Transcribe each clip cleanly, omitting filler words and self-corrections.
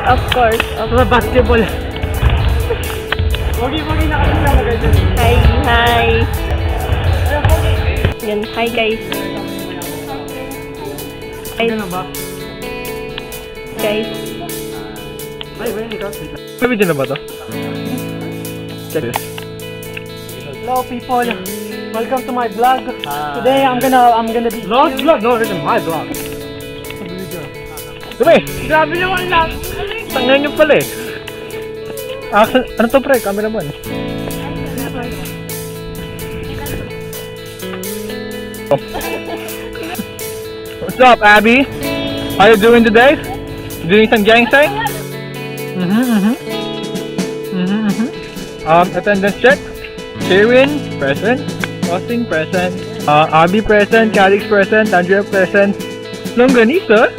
Of course. Mga basketball. Pogi-pogi na kasi lang maganda. Hi, hi. Yan, hi guys. Ano ba? Guys. Ay, ba yun ikaw? May video na ba to? Check this. Hello people. Welcome to my vlog. Today I'm gonna be vlog. No, this is my vlog. Dumi! Grabe naman lang! Tangan nyo pala eh. Ano to pre? Camera mo eh. What's up, Abby? How you doing today? Doing some ginseng? Attendance check. Kevin, present. Austin, present. Abby, present. Calix, present. Andrea, present. Longganisa?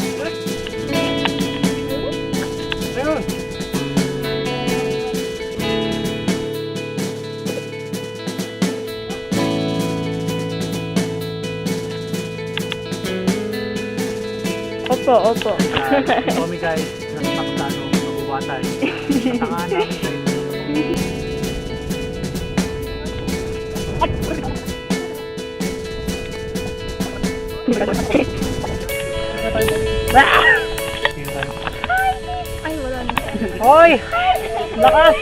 Opo. Kami guys, nagpapatano, mabuwatan. Patangaan namin guys. Ay, wala na. Hoy! Lakas!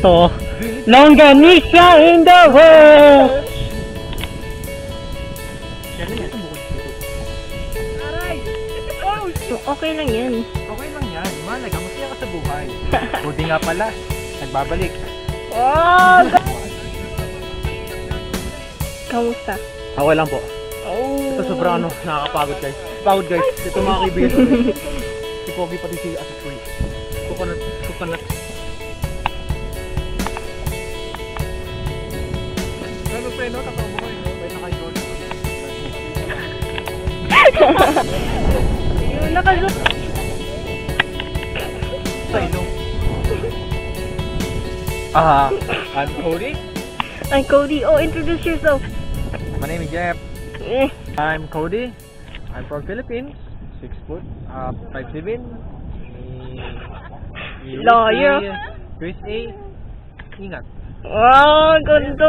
To, Longganisa in the world! Okay lang yan. Okay lang yan, mahalaga, masaya ka sa buhay. Buti nga pala, nagbabalik. Oh, kamusta? Okay lang po. Oh. Ito sobrang nakakapagod guys. Pagod guys, ito mga kaibigan ko. Si Pogi pati si Asat Kuy. Coconut. Ano pre, no? Tatawa mo kayo. May nakaidol. Yung nakazoom. Sa ilong. I'm Cody. I'm Cody. Oh, introduce yourself. My name is Jeff. Eh. I'm Cody. I'm from Philippines. 6 foot, 5'7". Lawyer. Chris A. Ingat. Wow, ganda,